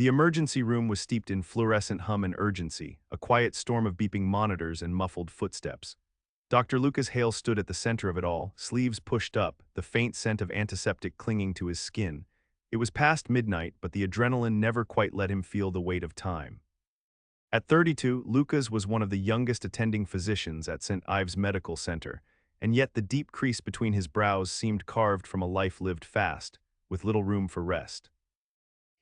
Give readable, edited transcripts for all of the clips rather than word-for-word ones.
The emergency room was steeped in fluorescent hum and urgency, a quiet storm of beeping monitors and muffled footsteps. Dr. Lucas Hale stood at the center of it all, sleeves pushed up, the faint scent of antiseptic clinging to his skin. It was past midnight, but the adrenaline never quite let him feel the weight of time. At 32, Lucas was one of the youngest attending physicians at St. Ives Medical Center, and yet the deep crease between his brows seemed carved from a life lived fast, with little room for rest.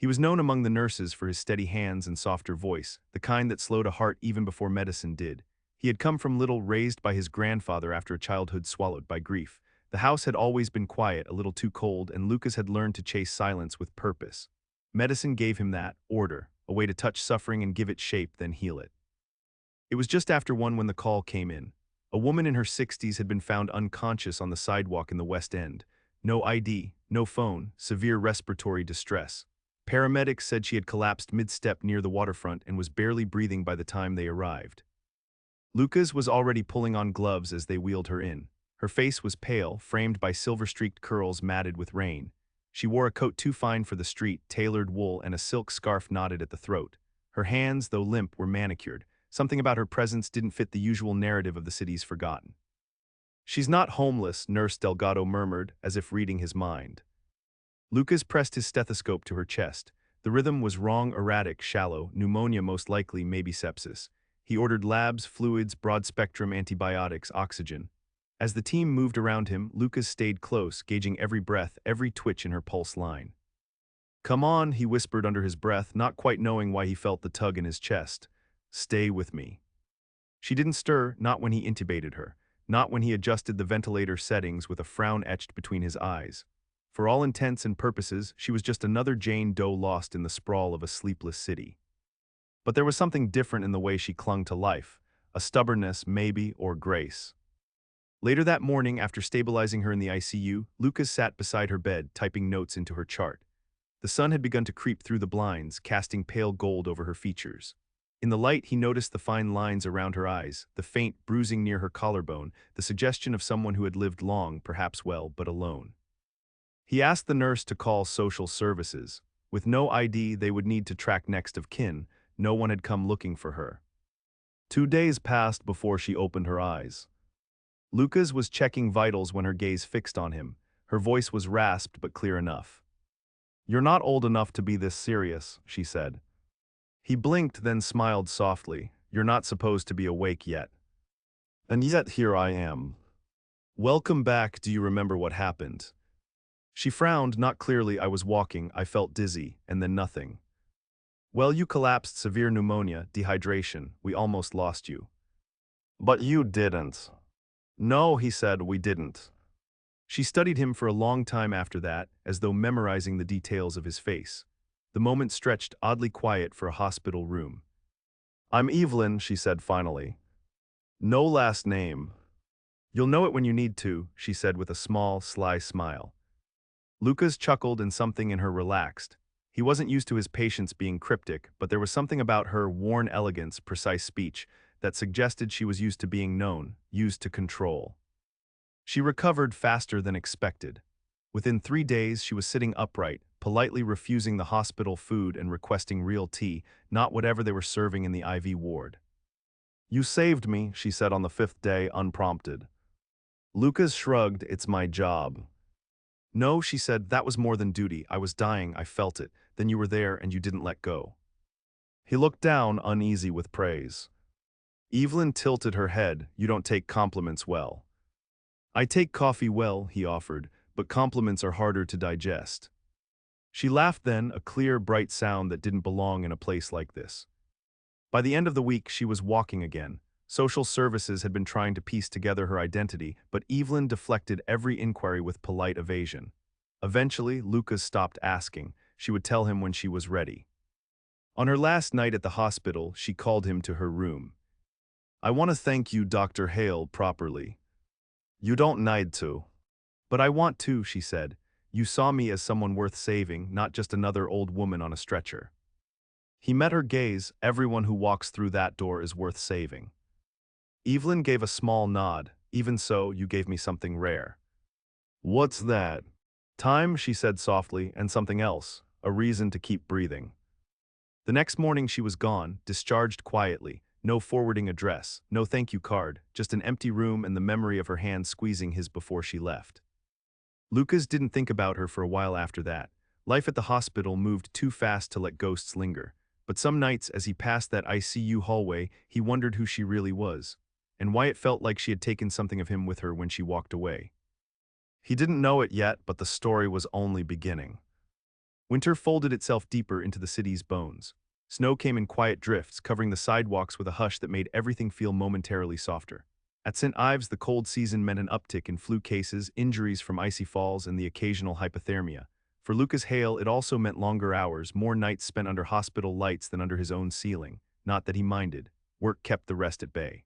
He was known among the nurses for his steady hands and softer voice, the kind that slowed a heart even before medicine did. He had come from little, raised by his grandfather after a childhood swallowed by grief. The house had always been quiet, a little too cold, and Lucas had learned to chase silence with purpose. Medicine gave him that, order, a way to touch suffering and give it shape, then heal it. It was just after 1 when the call came in. A woman in her 60s had been found unconscious on the sidewalk in the West End. No ID, no phone, severe respiratory distress. Paramedics said she had collapsed mid-step near the waterfront and was barely breathing by the time they arrived. Lucas was already pulling on gloves as they wheeled her in. Her face was pale, framed by silver-streaked curls matted with rain. She wore a coat too fine for the street, tailored wool, and a silk scarf knotted at the throat. Her hands, though limp, were manicured. Something about her presence didn't fit the usual narrative of the city's forgotten. "She's not homeless," Nurse Delgado murmured, as if reading his mind. Lucas pressed his stethoscope to her chest. The rhythm was wrong, erratic, shallow, pneumonia most likely, maybe sepsis. He ordered labs, fluids, broad-spectrum antibiotics, oxygen. As the team moved around him, Lucas stayed close, gauging every breath, every twitch in her pulse line. "Come on," he whispered under his breath, not quite knowing why he felt the tug in his chest. "Stay with me." She didn't stir, not when he intubated her, not when he adjusted the ventilator settings with a frown etched between his eyes. For all intents and purposes, she was just another Jane Doe lost in the sprawl of a sleepless city. But there was something different in the way she clung to life, a stubbornness, maybe, or grace. Later that morning, after stabilizing her in the ICU, Lucas sat beside her bed, typing notes into her chart. The sun had begun to creep through the blinds, casting pale gold over her features. In the light, he noticed the fine lines around her eyes, the faint bruising near her collarbone, the suggestion of someone who had lived long, perhaps well, but alone. He asked the nurse to call social services. With no ID, they would need to track next of kin. No one had come looking for her. 2 days passed before she opened her eyes. Lucas was checking vitals when her gaze fixed on him. Her voice was rasped but clear enough. "You're not old enough to be this serious," she said. He blinked, then smiled softly. "You're not supposed to be awake yet. And yet here I am. Welcome back. Do you remember what happened?" She frowned, not clearly. "I was walking, I felt dizzy, and then nothing." "Well, you collapsed, severe pneumonia, dehydration. We almost lost you." "But you didn't." "No," he said, "we didn't." She studied him for a long time after that, as though memorizing the details of his face. The moment stretched oddly quiet for a hospital room. "I'm Evelyn," she said finally. "No last name." "You'll know it when you need to," she said with a small, sly smile. Lucas chuckled and something in her relaxed. He wasn't used to his patients being cryptic, but there was something about her worn elegance, precise speech, that suggested she was used to being known, used to control. She recovered faster than expected. Within 3 days, she was sitting upright, politely refusing the hospital food and requesting real tea, not whatever they were serving in the IV ward. "You saved me," she said on the 5th day, unprompted. Lucas shrugged. "It's my job." "No," she said, "that was more than duty. I was dying, I felt it. Then you were there and you didn't let go." He looked down, uneasy with praise. Evelyn tilted her head. "You don't take compliments well." "I take coffee well," he offered, "but compliments are harder to digest." She laughed then, a clear, bright sound that didn't belong in a place like this. By the end of the week, she was walking again. Social services had been trying to piece together her identity, but Evelyn deflected every inquiry with polite evasion. Eventually, Lucas stopped asking. She would tell him when she was ready. On her last night at the hospital, she called him to her room. "I want to thank you, Dr. Hale, properly." "You don't need to." "But I want to," she said. "You saw me as someone worth saving, not just another old woman on a stretcher." He met her gaze. "Everyone who walks through that door is worth saving." Evelyn gave a small nod. "Even so, you gave me something rare." "What's that?" "Time," she said softly, "and something else, a reason to keep breathing." The next morning she was gone, discharged quietly. No forwarding address, no thank you card, just an empty room and the memory of her hand squeezing his before she left. Lucas didn't think about her for a while after that. Life at the hospital moved too fast to let ghosts linger. But some nights, as he passed that ICU hallway, he wondered who she really was, and why it felt like she had taken something of him with her when she walked away. He didn't know it yet, but the story was only beginning. Winter folded itself deeper into the city's bones. Snow came in quiet drifts, covering the sidewalks with a hush that made everything feel momentarily softer. At St. Ives, the cold season meant an uptick in flu cases, injuries from icy falls, and the occasional hypothermia. For Lucas Hale, it also meant longer hours, more nights spent under hospital lights than under his own ceiling. Not that he minded. Work kept the rest at bay.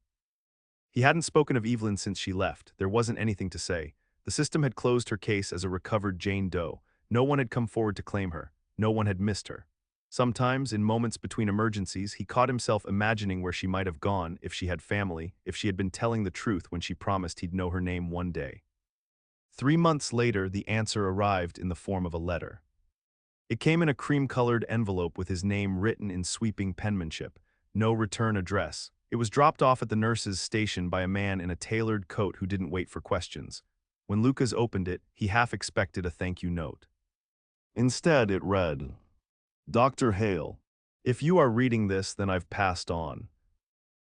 He hadn't spoken of Evelyn since she left. There wasn't anything to say. The system had closed her case as a recovered Jane Doe. No one had come forward to claim her. No one had missed her. Sometimes, in moments between emergencies, he caught himself imagining where she might have gone, if she had family, if she had been telling the truth when she promised he'd know her name one day. 3 months later, the answer arrived in the form of a letter. It came in a cream-colored envelope with his name written in sweeping penmanship. No return address. It was dropped off at the nurse's station by a man in a tailored coat who didn't wait for questions. When Lucas opened it, he half expected a thank you note. Instead, it read, Dr. Hale, if you are reading this, then I've passed on.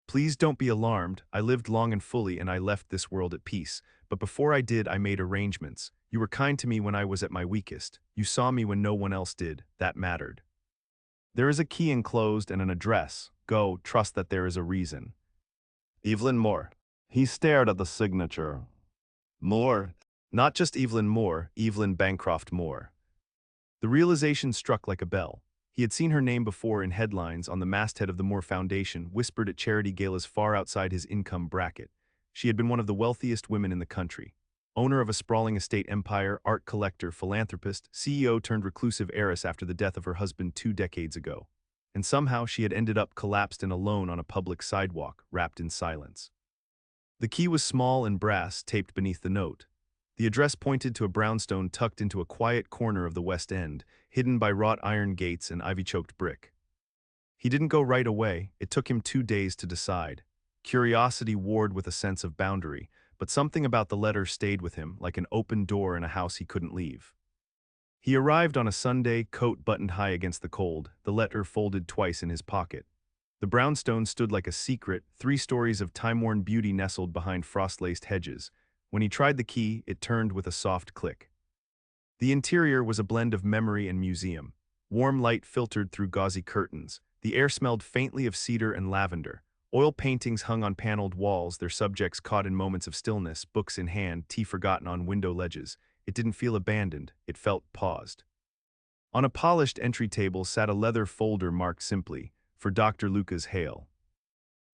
Please don't be alarmed. I lived long and fully and I left this world at peace. But before I did, I made arrangements. You were kind to me when I was at my weakest. You saw me when no one else did. That mattered. There is a key enclosed and an address. Go, trust that there is a reason. Evelyn Moore. He stared at the signature. Moore? Not just Evelyn Moore, Evelyn Bancroft Moore. The realization struck like a bell. He had seen her name before in headlines on the masthead of the Moore Foundation, whispered at charity galas far outside his income bracket. She had been one of the wealthiest women in the country. Owner of a sprawling estate empire, art collector, philanthropist, CEO turned reclusive heiress after the death of her husband 2 decades ago. And somehow she had ended up collapsed and alone on a public sidewalk, wrapped in silence. The key was small and brass, taped beneath the note. The address pointed to a brownstone tucked into a quiet corner of the West End, hidden by wrought iron gates and ivy-choked brick. He didn't go right away. It took him 2 days to decide. Curiosity warred with a sense of boundary, but something about the letter stayed with him, like an open door in a house he couldn't leave. He arrived on a Sunday, coat buttoned high against the cold, the letter folded twice in his pocket. The brownstone stood like a secret, 3 stories of time-worn beauty nestled behind frost-laced hedges. When he tried the key, it turned with a soft click. The interior was a blend of memory and museum. Warm light filtered through gauzy curtains. The air smelled faintly of cedar and lavender. Oil paintings hung on paneled walls, their subjects caught in moments of stillness, books in hand, tea forgotten on window ledges. It didn't feel abandoned, it felt paused. On a polished entry table sat a leather folder marked simply, for Dr. Lucas Hale.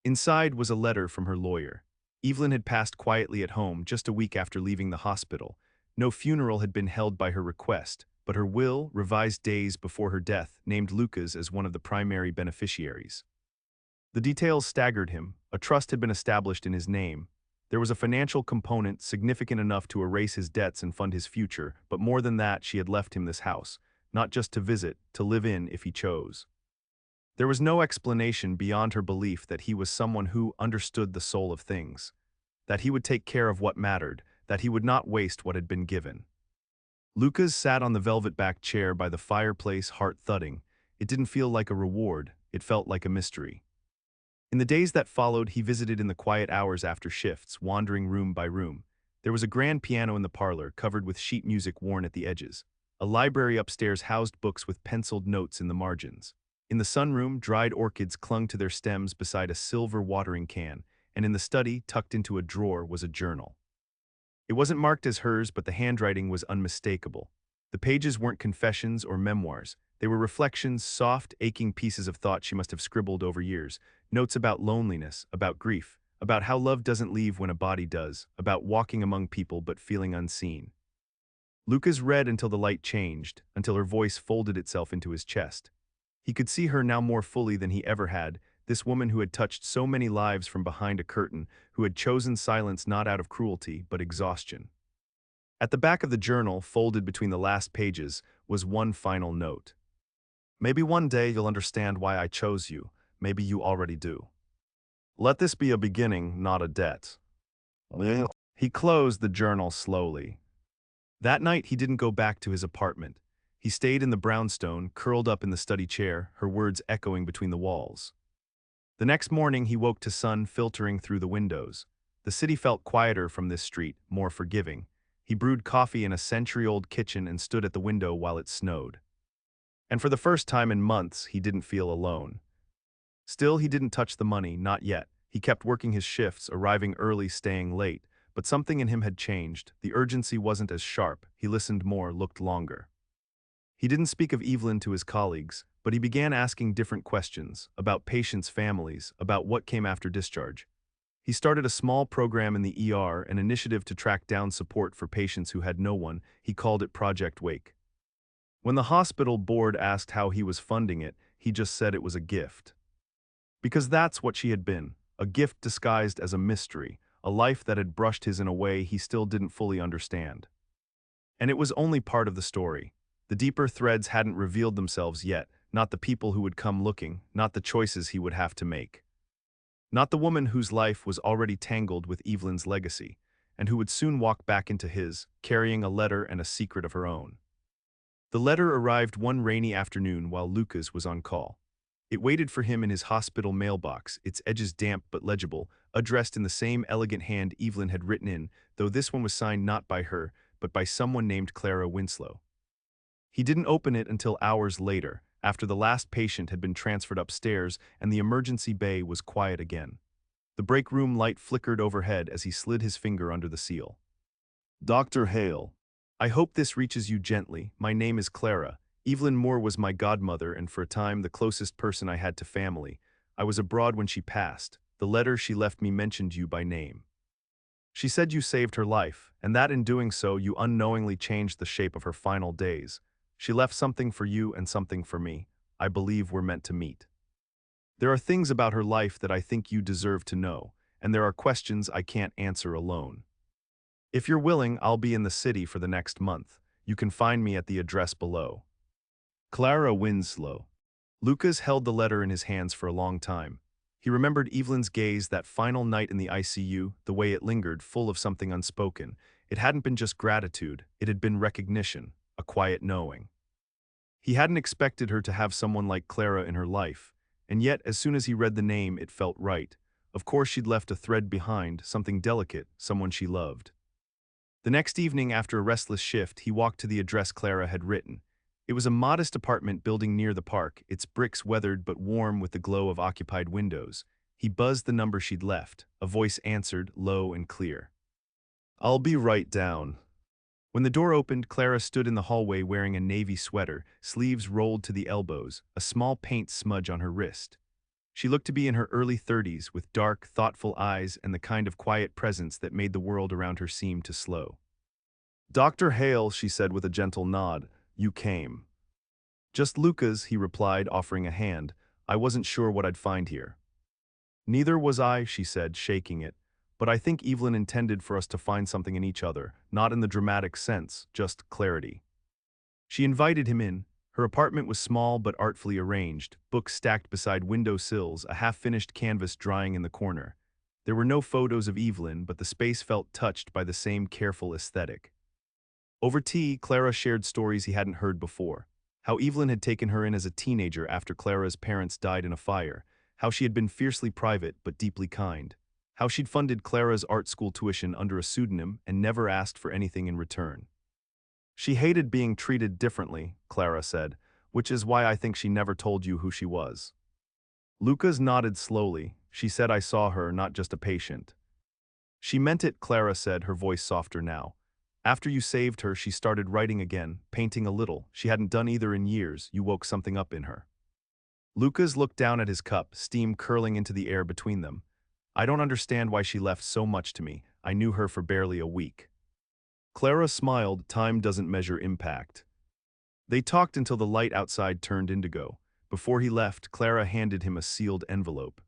Inside was a letter from her lawyer. Evelyn had passed quietly at home just a week after leaving the hospital. No funeral had been held by her request, but her will, revised days before her death, named Lucas as one of the primary beneficiaries. The details staggered him. A trust had been established in his name. There was a financial component significant enough to erase his debts and fund his future, but more than that, she had left him this house, not just to visit, to live in if he chose. There was no explanation beyond her belief that he was someone who understood the soul of things, that he would take care of what mattered, that he would not waste what had been given. Lucas sat on the velvet-backed chair by the fireplace, heart thudding. It didn't feel like a reward, it felt like a mystery. In the days that followed, he visited in the quiet hours after shifts, wandering room by room. There was a grand piano in the parlor, covered with sheet music worn at the edges. A library upstairs housed books with penciled notes in the margins. In the sunroom, dried orchids clung to their stems beside a silver watering can, and in the study, tucked into a drawer, was a journal. It wasn't marked as hers, but the handwriting was unmistakable. The pages weren't confessions or memoirs. They were reflections, soft, aching pieces of thought she must have scribbled over years. Notes about loneliness, about grief, about how love doesn't leave when a body does, about walking among people but feeling unseen. Lucas read until the light changed, until her voice folded itself into his chest. He could see her now more fully than he ever had, this woman who had touched so many lives from behind a curtain, who had chosen silence not out of cruelty, but exhaustion. At the back of the journal, folded between the last pages, was one final note. Maybe one day you'll understand why I chose you. Maybe you already do. Let this be a beginning, not a debt. Well, he closed the journal slowly. That night, he didn't go back to his apartment. He stayed in the brownstone, curled up in the study chair, her words echoing between the walls. The next morning, he woke to sun filtering through the windows. The city felt quieter from this street, more forgiving. He brewed coffee in a century-old kitchen and stood at the window while it snowed. And for the first time in months, he didn't feel alone. Still, he didn't touch the money, not yet. He kept working his shifts, arriving early, staying late. But something in him had changed. The urgency wasn't as sharp. He listened more, looked longer. He didn't speak of Evelyn to his colleagues, but he began asking different questions about patients' families, about what came after discharge. He started a small program in the ER, an initiative to track down support for patients who had no one. He called it Project Wake. When the hospital board asked how he was funding it, he just said it was a gift. Because that's what she had been, a gift disguised as a mystery, a life that had brushed his in a way he still didn't fully understand. And it was only part of the story. The deeper threads hadn't revealed themselves yet, not the people who would come looking, not the choices he would have to make. Not the woman whose life was already tangled with Evelyn's legacy, and who would soon walk back into his, carrying a letter and a secret of her own. The letter arrived one rainy afternoon while Lucas was on call. It waited for him in his hospital mailbox, its edges damp but legible, addressed in the same elegant hand Evelyn had written in, though this one was signed not by her, but by someone named Clara Winslow. He didn't open it until hours later, after the last patient had been transferred upstairs and the emergency bay was quiet again. The break room light flickered overhead as he slid his finger under the seal. Dr. Hale, I hope this reaches you gently. My name is Clara. Evelyn Moore was my godmother and for a time the closest person I had to family. I was abroad when she passed. The letter she left me mentioned you by name. She said you saved her life, and that in doing so you unknowingly changed the shape of her final days. She left something for you and something for me. I believe we're meant to meet. There are things about her life that I think you deserve to know, and there are questions I can't answer alone. If you're willing, I'll be in the city for the next month. You can find me at the address below. Clara Winslow. Lucas held the letter in his hands for a long time. He remembered Evelyn's gaze that final night in the ICU, the way it lingered, full of something unspoken. It hadn't been just gratitude, it had been recognition, a quiet knowing. He hadn't expected her to have someone like Clara in her life, and yet as soon as he read the name, it felt right. Of course she'd left a thread behind, something delicate, someone she loved. The next evening after a restless shift, he walked to the address Clara had written. It was a modest apartment building near the park, its bricks weathered but warm with the glow of occupied windows. He buzzed the number she'd left. A voice answered, low and clear. I'll be right down. When the door opened, Clara stood in the hallway wearing a navy sweater, sleeves rolled to the elbows, a small paint smudge on her wrist. She looked to be in her early 30s, with dark, thoughtful eyes and the kind of quiet presence that made the world around her seem to slow. Dr. Hale, she said with a gentle nod. You came. Just Lucas, he replied, offering a hand. I wasn't sure what I'd find here. Neither was I, she said, shaking it. But I think Evelyn intended for us to find something in each other, not in the dramatic sense, just clarity. She invited him in. Her apartment was small but artfully arranged, books stacked beside window sills, a half-finished canvas drying in the corner. There were no photos of Evelyn, but the space felt touched by the same careful aesthetic. Over tea, Clara shared stories he hadn't heard before. How Evelyn had taken her in as a teenager after Clara's parents died in a fire. How she had been fiercely private but deeply kind. How she'd funded Clara's art school tuition under a pseudonym and never asked for anything in return. She hated being treated differently, Clara said, which is why I think she never told you who she was. Lucas nodded slowly. She said I saw her, not just a patient. She meant it, Clara said, her voice softer now. After you saved her, she started writing again, painting a little. She hadn't done either in years. You woke something up in her. Lucas looked down at his cup, steam curling into the air between them. I don't understand why she left so much to me. I knew her for barely a week. Clara smiled. Time doesn't measure impact. They talked until the light outside turned indigo. Before he left, Clara handed him a sealed envelope.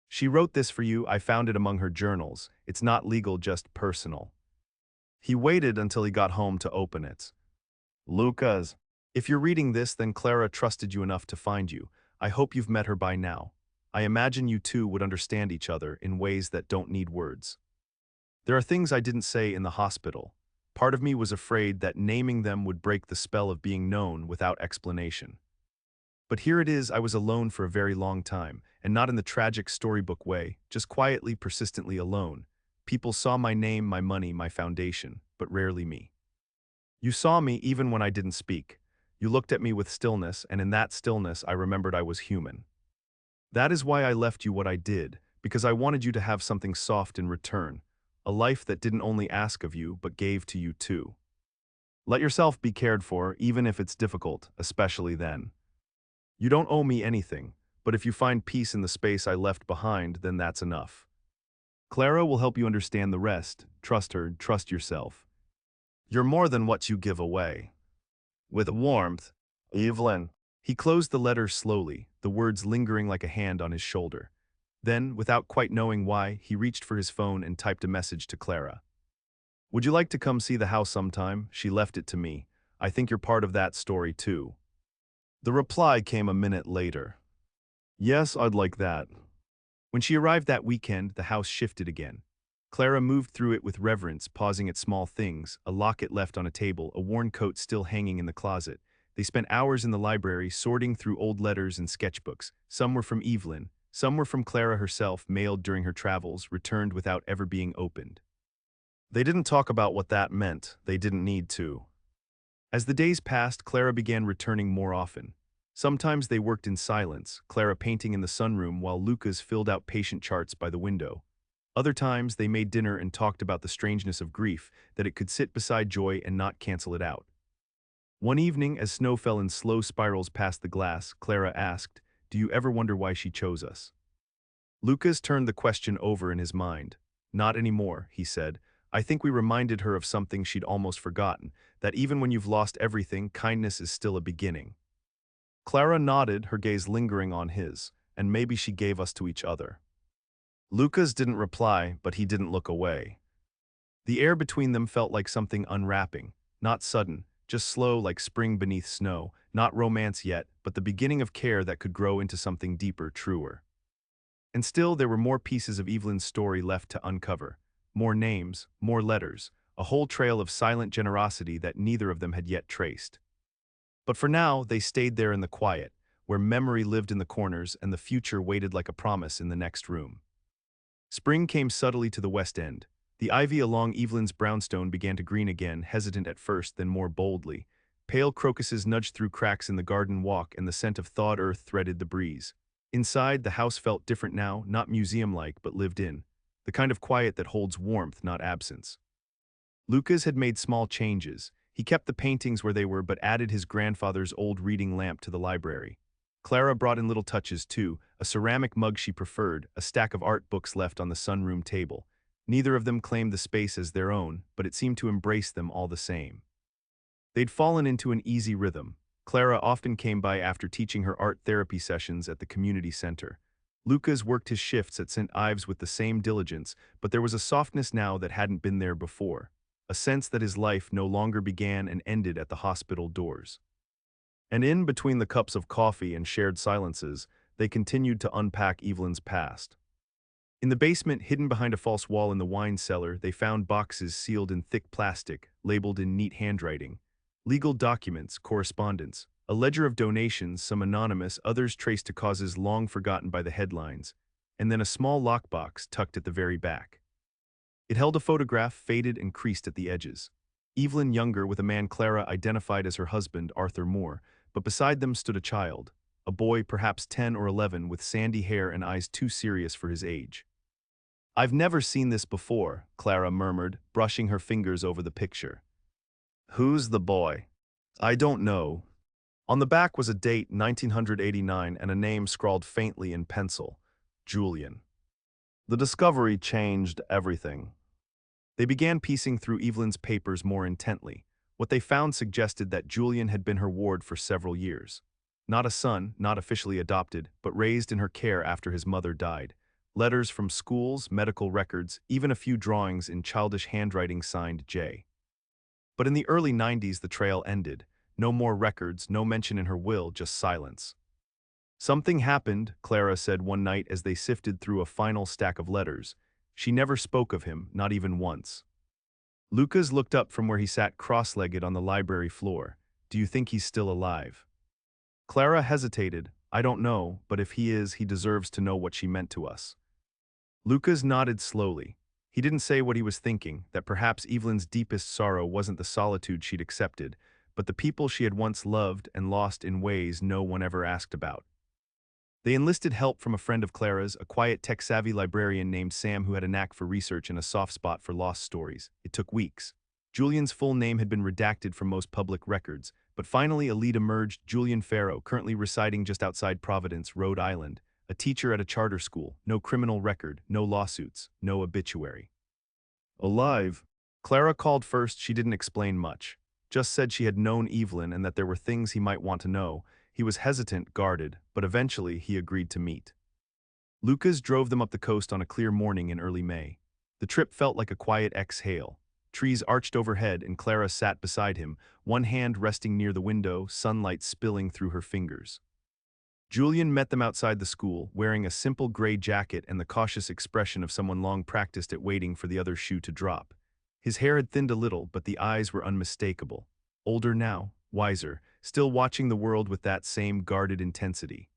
She wrote this for you. I found it among her journals. It's not legal, just personal. He waited until he got home to open it. Lucas, If you're reading this, then Clara trusted you enough to find you. I hope you've met her by now. I imagine you two would understand each other in ways that don't need words. There are things I didn't say in the hospital. Part of me was afraid that naming them would break the spell of being known without explanation. But here it is, I was alone for a very long time, and not in the tragic storybook way, just quietly, persistently alone. People saw my name, my money, my foundation, but rarely me. You saw me even when I didn't speak. You looked at me with stillness, and in that stillness I remembered I was human. That is why I left you what I did, because I wanted you to have something soft in return, a life that didn't only ask of you, but gave to you too. Let yourself be cared for, even if it's difficult, especially then. You don't owe me anything, but if you find peace in the space I left behind, then that's enough. Clara will help you understand the rest. Trust her, trust yourself. You're more than what you give away. With warmth, Evelyn. He closed the letter slowly, the words lingering like a hand on his shoulder. Then, without quite knowing why, he reached for his phone and typed a message to Clara. Would you like to come see the house sometime? She left it to me. I think you're part of that story too. The reply came a minute later. Yes, I'd like that. When she arrived that weekend, the house shifted again. Clara moved through it with reverence, pausing at small things, a locket left on a table, a worn coat still hanging in the closet. They spent hours in the library sorting through old letters and sketchbooks. Some were from Evelyn, some were from Clara herself, mailed during her travels, returned without ever being opened. They didn't talk about what that meant. They didn't need to. As the days passed, Clara began returning more often. Sometimes they worked in silence, Clara painting in the sunroom while Lucas filled out patient charts by the window. Other times, they made dinner and talked about the strangeness of grief, that it could sit beside joy and not cancel it out. One evening, as snow fell in slow spirals past the glass, Clara asked, "Do you ever wonder why she chose us?" Lucas turned the question over in his mind. "Not anymore," he said. "I think we reminded her of something she'd almost forgotten, that even when you've lost everything, kindness is still a beginning." Clara nodded, her gaze lingering on his, and maybe she gave us to each other. Lucas didn't reply, but he didn't look away. The air between them felt like something unwrapping, not sudden, just slow like spring beneath snow, not romance yet, but the beginning of care that could grow into something deeper, truer. And still there were more pieces of Evelyn's story left to uncover. More names, more letters, a whole trail of silent generosity that neither of them had yet traced. But for now, they stayed there in the quiet, where memory lived in the corners and the future waited like a promise in the next room. Spring came subtly to the west end. The ivy along Evelyn's brownstone began to green again, hesitant at first, then more boldly. Pale crocuses nudged through cracks in the garden walk, and the scent of thawed earth threaded the breeze. Inside, the house felt different now, not museum-like, but lived in. The kind of quiet that holds warmth, not absence. Lucas had made small changes. He kept the paintings where they were, but added his grandfather's old reading lamp to the library. Clara brought in little touches too, a ceramic mug she preferred, a stack of art books left on the sunroom table. Neither of them claimed the space as their own, but it seemed to embrace them all the same. They'd fallen into an easy rhythm. Clara often came by after teaching her art therapy sessions at the community center. Lucas worked his shifts at St. Ives with the same diligence, but there was a softness now that hadn't been there before, a sense that his life no longer began and ended at the hospital doors. And in between the cups of coffee and shared silences, they continued to unpack Evelyn's past. In the basement, hidden behind a false wall in the wine cellar, they found boxes sealed in thick plastic, labeled in neat handwriting. Legal documents, correspondence, a ledger of donations, some anonymous, others traced to causes long forgotten by the headlines, and then a small lockbox tucked at the very back. It held a photograph, faded and creased at the edges. Evelyn younger with a man Clara identified as her husband, Arthur Moore, but beside them stood a child, a boy perhaps 10 or 11 with sandy hair and eyes too serious for his age. "I've never seen this before," Clara murmured, brushing her fingers over the picture. "Who's the boy?" "I don't know." On the back was a date, 1989, and a name scrawled faintly in pencil, Julian. The discovery changed everything. They began piecing through Evelyn's papers more intently. What they found suggested that Julian had been her ward for several years. Not a son, not officially adopted, but raised in her care after his mother died. Letters from schools, medical records, even a few drawings in childish handwriting signed J. But in the early 90s the trail ended. No more records, no mention in her will, just silence. Something happened, Clara said one night as they sifted through a final stack of letters. She never spoke of him, not even once. Lucas looked up from where he sat cross-legged on the library floor. Do you think he's still alive? Clara hesitated. I don't know, but if he is, he deserves to know what she meant to us. Lucas nodded slowly. He didn't say what he was thinking, that perhaps Evelyn's deepest sorrow wasn't the solitude she'd accepted, but the people she had once loved and lost in ways no one ever asked about. They enlisted help from a friend of Clara's, a quiet tech-savvy librarian named Sam who had a knack for research and a soft spot for lost stories. It took weeks. Julian's full name had been redacted from most public records, but finally a lead emerged: Julian Farrow, currently residing just outside Providence, Rhode Island, a teacher at a charter school, no criminal record, no lawsuits, no obituary. Alive? Clara called first. She didn't explain much. Just said she had known Evelyn and that there were things he might want to know. He was hesitant, guarded, but eventually he agreed to meet. Lucas drove them up the coast on a clear morning in early May. The trip felt like a quiet exhale. Trees arched overhead and Clara sat beside him, one hand resting near the window, sunlight spilling through her fingers. Julian met them outside the school, wearing a simple gray jacket and the cautious expression of someone long practiced at waiting for the other shoe to drop. His hair had thinned a little, but the eyes were unmistakable. Older now, wiser, still watching the world with that same guarded intensity.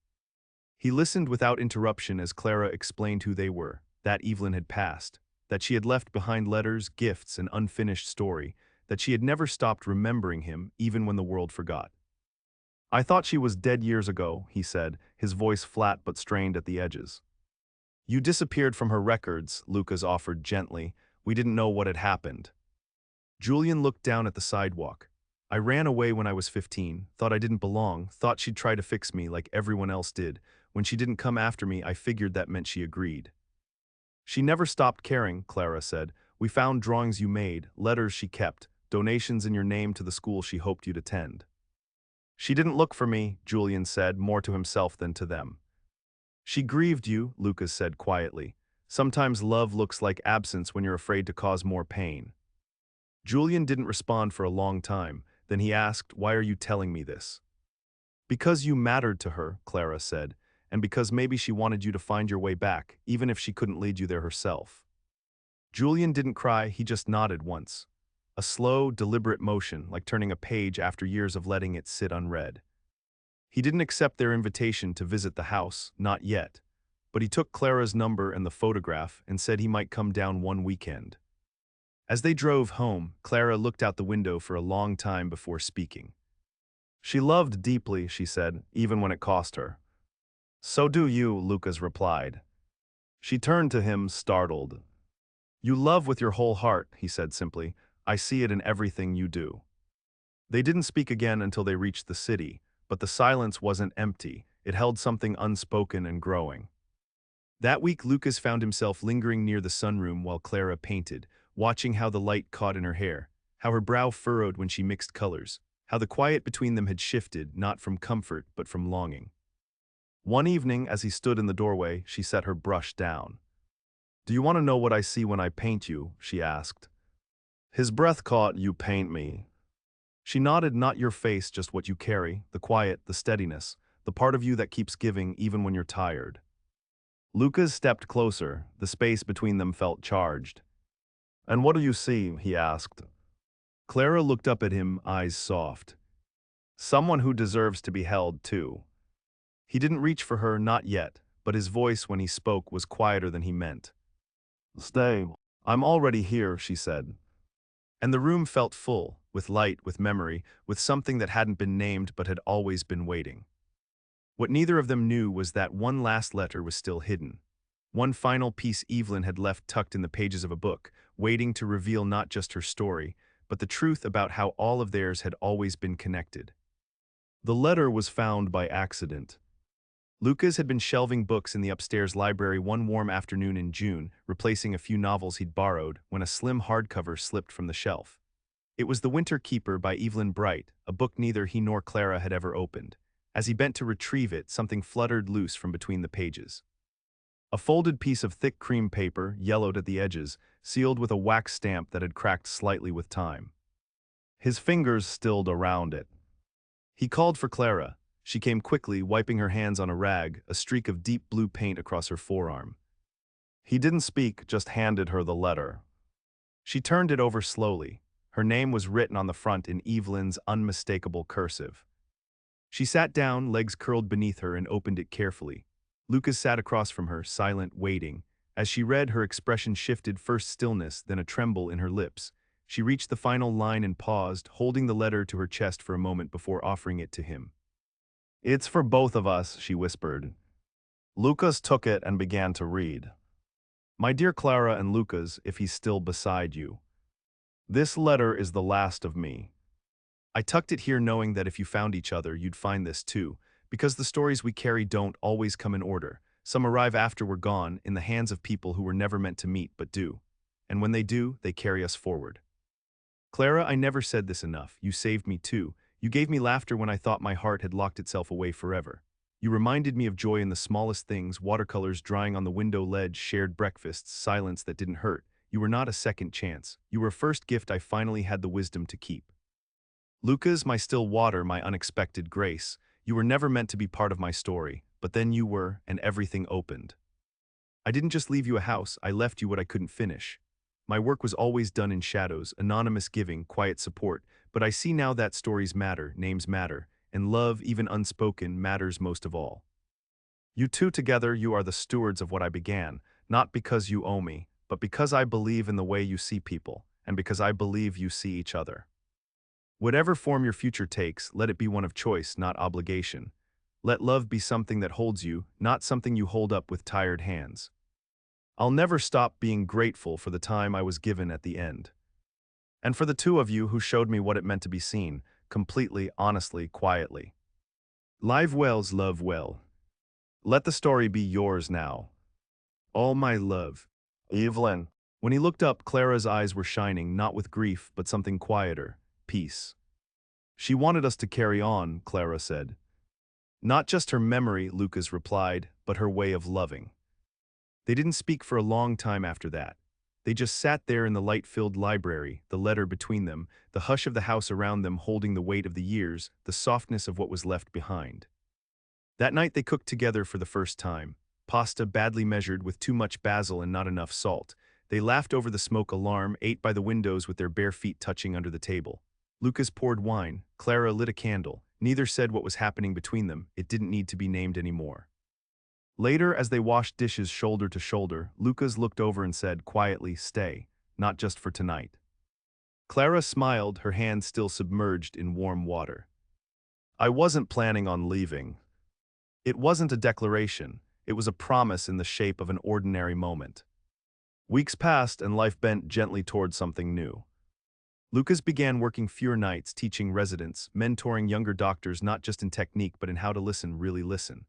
He listened without interruption as Clara explained who they were, that Evelyn had passed, that she had left behind letters, gifts, an unfinished story, that she had never stopped remembering him even when the world forgot. I thought she was dead years ago, he said, his voice flat but strained at the edges. You disappeared from her records, Lucas offered gently. We didn't know what had happened. Julian looked down at the sidewalk. I ran away when I was 15, thought I didn't belong, thought she'd try to fix me like everyone else did. When she didn't come after me, I figured that meant she agreed. She never stopped caring, Clara said. We found drawings you made, letters she kept, donations in your name to the school she hoped you'd attend. She didn't look for me, Julian said, more to himself than to them. She grieved you, Lucas said quietly. Sometimes love looks like absence when you're afraid to cause more pain. Julian didn't respond for a long time. Then he asked, why are you telling me this? Because you mattered to her, Clara said, and because maybe she wanted you to find your way back, even if she couldn't lead you there herself. Julian didn't cry, he just nodded once. A slow, deliberate motion, like turning a page after years of letting it sit unread. He didn't accept their invitation to visit the house, not yet, but he took Clara's number and the photograph and said he might come down one weekend. As they drove home, Clara looked out the window for a long time before speaking. She loved deeply, she said, even when it cost her. So do you, Lucas replied. She turned to him, startled. You love with your whole heart, he said simply. I see it in everything you do. They didn't speak again until they reached the city, but the silence wasn't empty. It held something unspoken and growing. That week, Lucas found himself lingering near the sunroom while Clara painted, watching how the light caught in her hair, how her brow furrowed when she mixed colors, how the quiet between them had shifted, not from comfort but from longing. One evening, as he stood in the doorway, she set her brush down. Do you want to know what I see when I paint you? She asked. His breath caught. You paint me. She nodded. Not your face, just what you carry, the quiet, the steadiness, the part of you that keeps giving even when you're tired. Lucas stepped closer. The space between them felt charged. And what do you see? He asked. Clara looked up at him, eyes soft. Someone who deserves to be held, too. He didn't reach for her, not yet, but his voice when he spoke was quieter than he meant. Stay. I'm already here, she said. And the room felt full, with light, with memory, with something that hadn't been named but had always been waiting. What neither of them knew was that one last letter was still hidden. One final piece Evelyn had left tucked in the pages of a book, waiting to reveal not just her story, but the truth about how all of theirs had always been connected. The letter was found by accident. Lucas had been shelving books in the upstairs library one warm afternoon in June, replacing a few novels he'd borrowed, when a slim hardcover slipped from the shelf. It was The Winter Keeper by Evelyn Bright, a book neither he nor Clara had ever opened. As he bent to retrieve it, something fluttered loose from between the pages. A folded piece of thick cream paper, yellowed at the edges, sealed with a wax stamp that had cracked slightly with time. His fingers stilled around it. He called for Clara. She came quickly, wiping her hands on a rag, a streak of deep blue paint across her forearm. He didn't speak, just handed her the letter. She turned it over slowly. Her name was written on the front in Evelyn's unmistakable cursive. She sat down, legs curled beneath her, and opened it carefully. Lucas sat across from her, silent, waiting. As she read, her expression shifted, first stillness, then a tremble in her lips. She reached the final line and paused, holding the letter to her chest for a moment before offering it to him. "It's for both of us," she whispered. Lucas took it and began to read. "My dear Clara and Lucas, if he's still beside you. This letter is the last of me. I tucked it here knowing that if you found each other, you'd find this too, because the stories we carry don't always come in order. Some arrive after we're gone, in the hands of people who were never meant to meet but do. And when they do, they carry us forward. Clara, I never said this enough. You saved me too. You gave me laughter when I thought my heart had locked itself away forever. You reminded me of joy in the smallest things, watercolors drying on the window ledge, shared breakfasts, silence that didn't hurt. You were not a second chance. You were a first gift I finally had the wisdom to keep. Lucas, my still water, my unexpected grace. You were never meant to be part of my story, but then you were, and everything opened. I didn't just leave you a house, I left you what I couldn't finish. My work was always done in shadows, anonymous giving, quiet support, but I see now that stories matter, names matter, and love, even unspoken, matters most of all. You two together, you are the stewards of what I began, not because you owe me, but because I believe in the way you see people, and because I believe you see each other. Whatever form your future takes, let it be one of choice, not obligation. Let love be something that holds you, not something you hold up with tired hands. I'll never stop being grateful for the time I was given at the end. And for the two of you who showed me what it meant to be seen, completely, honestly, quietly. Live wells love well. Let the story be yours now. All my love. Evelyn. When he looked up, Clara's eyes were shining, not with grief, but something quieter. Peace. She wanted us to carry on, Clara said. Not just her memory, Lucas replied, but her way of loving. They didn't speak for a long time after that. They just sat there in the light-filled library, the letter between them, the hush of the house around them holding the weight of the years, the softness of what was left behind. That night they cooked together for the first time. Pasta badly measured with too much basil and not enough salt. They laughed over the smoke alarm, ate by the windows with their bare feet touching under the table. Lucas poured wine, Clara lit a candle. Neither said what was happening between them. It didn't need to be named anymore. Later, as they washed dishes shoulder to shoulder, Lucas looked over and said quietly, "Stay, not just for tonight." Clara smiled, her hands still submerged in warm water. "I wasn't planning on leaving." It wasn't a declaration. It was a promise in the shape of an ordinary moment. Weeks passed and life bent gently toward something new. Lucas began working fewer nights, teaching residents, mentoring younger doctors not just in technique but in how to listen, really listen.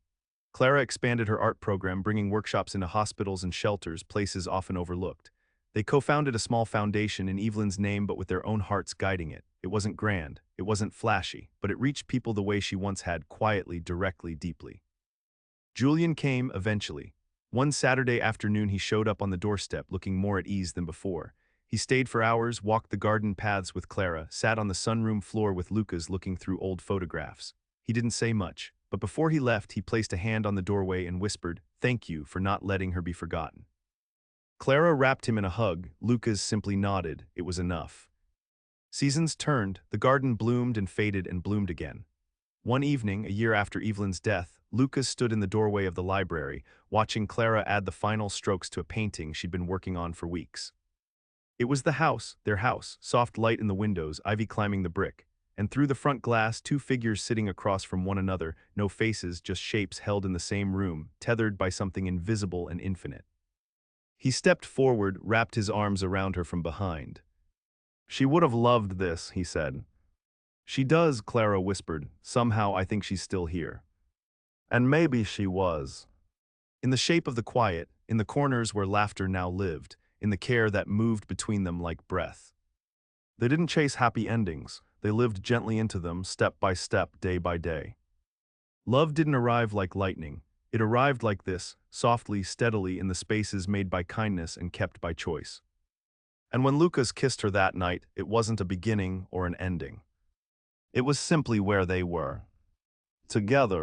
Clara expanded her art program, bringing workshops into hospitals and shelters, places often overlooked. They co-founded a small foundation in Evelyn's name but with their own hearts guiding it. It wasn't grand, it wasn't flashy, but it reached people the way she once had, quietly, directly, deeply. Julian came eventually. One Saturday afternoon he showed up on the doorstep looking more at ease than before. He stayed for hours, walked the garden paths with Clara, sat on the sunroom floor with Lucas looking through old photographs. He didn't say much, but before he left he placed a hand on the doorway and whispered, "Thank you for not letting her be forgotten." Clara wrapped him in a hug. Lucas simply nodded. It was enough. Seasons turned, the garden bloomed and faded and bloomed again. One evening, a year after Evelyn's death, Lucas stood in the doorway of the library, watching Clara add the final strokes to a painting she'd been working on for weeks. It was the house, their house, soft light in the windows, ivy climbing the brick, and through the front glass, two figures sitting across from one another, no faces, just shapes held in the same room, tethered by something invisible and infinite. He stepped forward, wrapped his arms around her from behind. "She would have loved this," he said. "She does," Clara whispered. "Somehow I think she's still here." And maybe she was. In the shape of the quiet, in the corners where laughter now lived, in the care that moved between them like breath. They didn't chase happy endings. They lived gently into them, step by step, day by day. Love didn't arrive like lightning. It arrived like this, softly, steadily, in the spaces made by kindness and kept by choice. And when Lucas kissed her that night, it wasn't a beginning or an ending. It was simply where they were. Together,